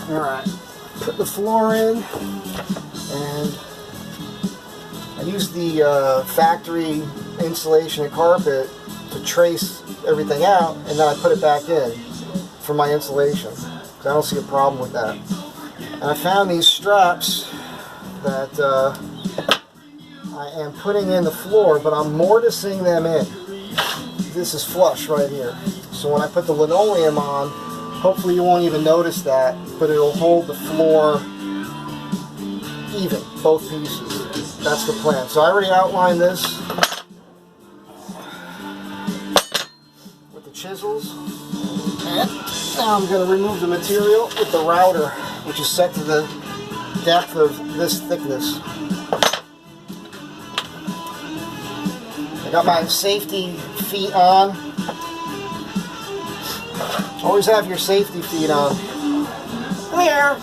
Alright, put the floor in, and I use the factory insulation and carpet to trace everything out, and then I put it back in for my insulation, because I don't see a problem with that. And I found these straps that I am putting in the floor, but I'm mortising them in. This is flush right here. So when I put the linoleum on, hopefully you won't even notice that, but it'll hold the floor even, both pieces. That's the plan. So I already outlined this with the chisels. And now I'm going to remove the material with the router, which is set to the depth of this thickness. I got my safety feet on. Always have your safety feet on. Come here.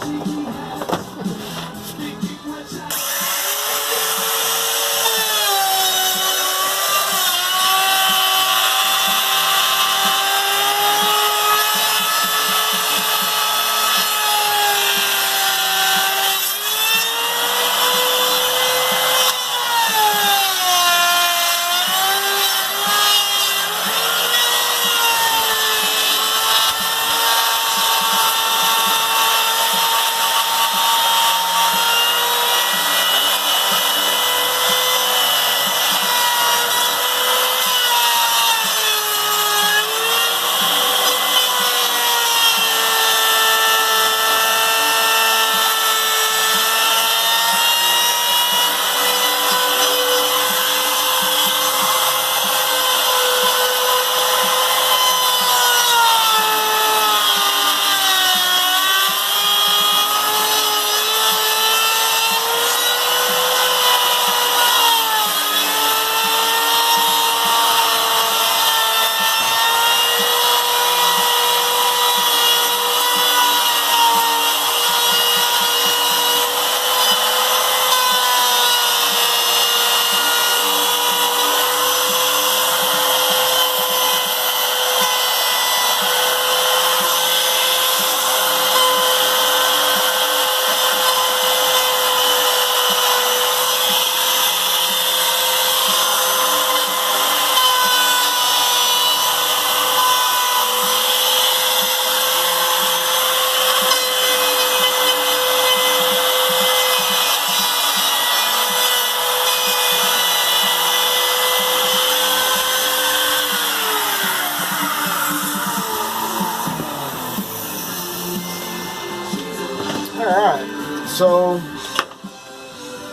Alright, so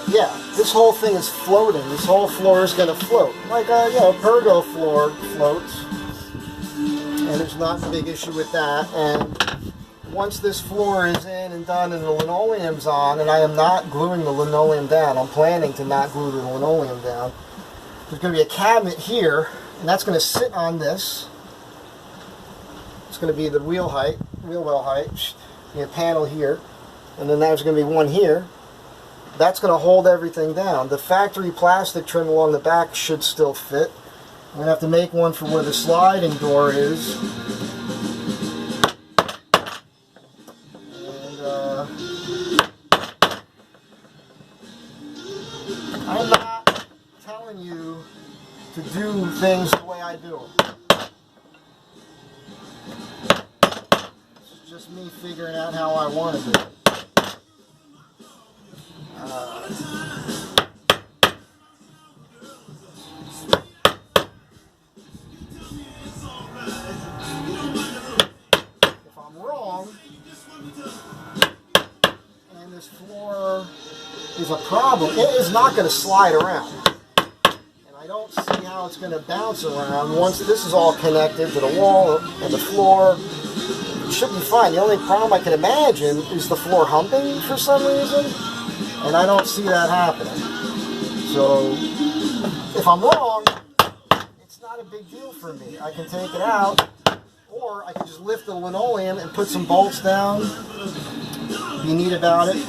yeah, this whole thing is floating. This whole floor is going to float. Like a pergo floor floats. And there's not a big issue with that. And once this floor is in and done and the linoleum's on, and I am not gluing the linoleum down, I'm planning to not glue the linoleum down. There's going to be a cabinet here, and that's going to sit on this. It's going to be the wheel well height. A panel here. And then there's going to be one here. That's going to hold everything down. The factory plastic trim along the back should still fit. I'm going to have to make one for where the sliding door is. And I'm not telling you to do things the way I do them. It's just me figuring out how I want to do it. If I'm wrong, and this floor is a problem, it is not going to slide around. And I don't see how it's going to bounce around once this is all connected to the wall and the floor. It should be fine. The only problem I can imagine is the floor humping for some reason, and I don't see that happening. So if I'm wrong, it's not a big deal for me. I can take it out, or I can just lift the linoleum and put some bolts down. Be neat about it.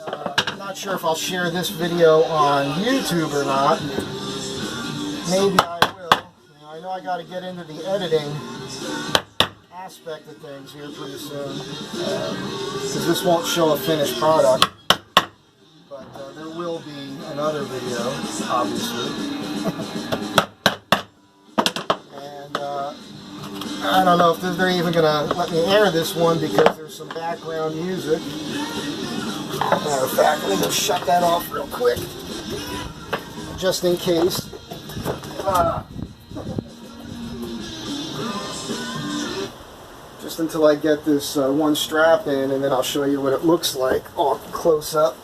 I'm not sure if I'll share this video on YouTube or not. Maybe I will. I know I got to get into the editing aspect of things here pretty soon, because this won't show a finished product, but there will be another video, obviously. And I don't know if they're even going to let me air this one because there's some background music. Matter of fact, let me go shut that off real quick, just in case. Just until I get this one strap in, and then I'll show you what it looks like all close up.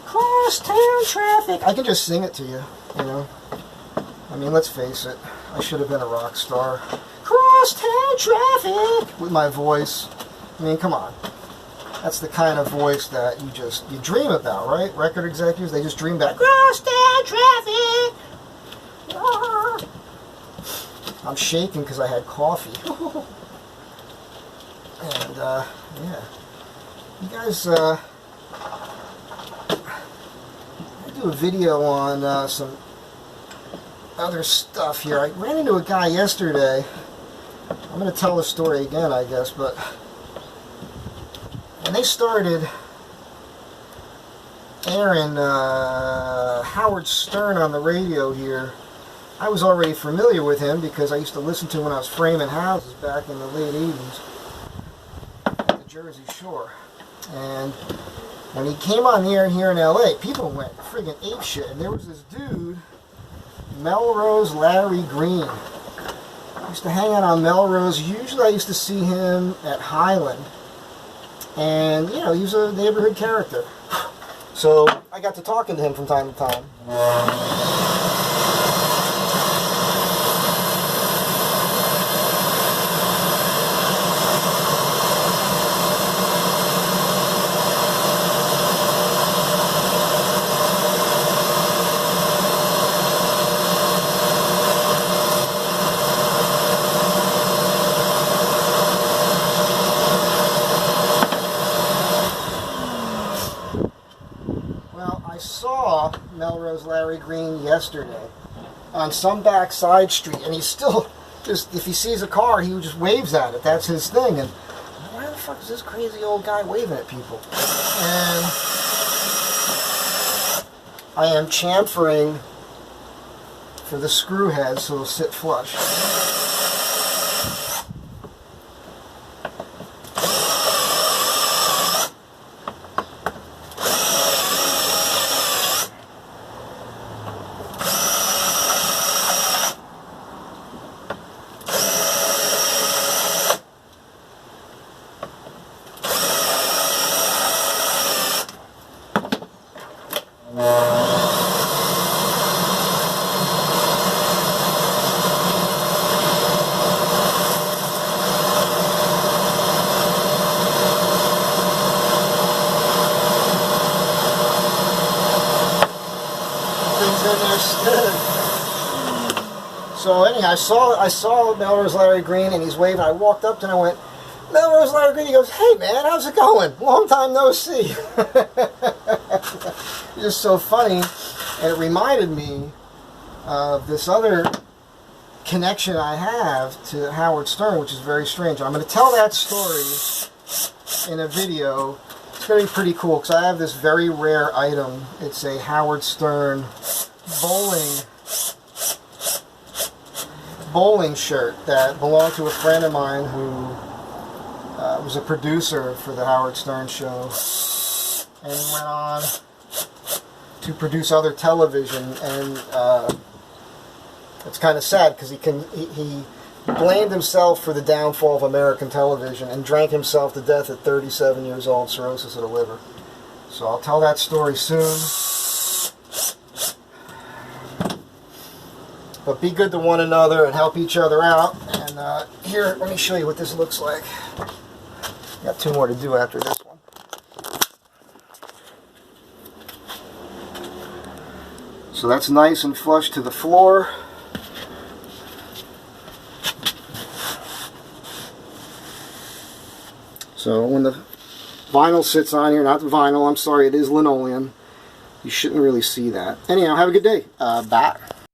Crosstown traffic. I can just sing it to you, you know. I mean, let's face it. I should have been a rock star. Crosstown traffic with my voice. I mean, come on. That's the kind of voice that you dream about, right? Record executives, they just dream about crosstown traffic. I'm shaking because I had coffee. And yeah, you guys, I do a video on some other stuff here. I ran into a guy yesterday. I'm going to tell the story again, I guess, but when they started airing Howard Stern on the radio here, I was already familiar with him because I used to listen to him when I was framing houses back in the late 80s at the Jersey Shore. And when he came on the air here in LA, people went friggin' apeshit. And there was this dude, Melrose Larry Green. I used to hang out on Melrose. Usually I used to see him at Highland. And, you know, he was a neighborhood character. So I got to talking to him from time to time. Saw Melrose Larry Green yesterday on some back side street, and he's still just, if he sees a car, he just waves at it. That's his thing. And why the fuck is this crazy old guy waving at people? And I am chamfering for the screw head so it'll sit flush. So anyhow, I saw Melrose Larry Green, and he's waving. I walked up to him and I went, Melrose Larry Green. He goes, hey man, how's it going? Long time no see. It's just so funny, and it reminded me of this other connection I have to Howard Stern, which is very strange. I'm going to tell that story in a video. It's going to be pretty cool because I have this very rare item. It's a Howard Stern bowling shirt that belonged to a friend of mine who was a producer for the Howard Stern show, and he went on to produce other television, and it's kind of sad because he blamed himself for the downfall of American television and drank himself to death at 37 years old, cirrhosis of the liver. So I'll tell that story soon. But be good to one another and help each other out. And here, let me show you what this looks like. Got two more to do after this one. So that's nice and flush to the floor. So when the vinyl sits on here, not the vinyl, I'm sorry, it is linoleum. You shouldn't really see that. Anyhow, have a good day. Bye.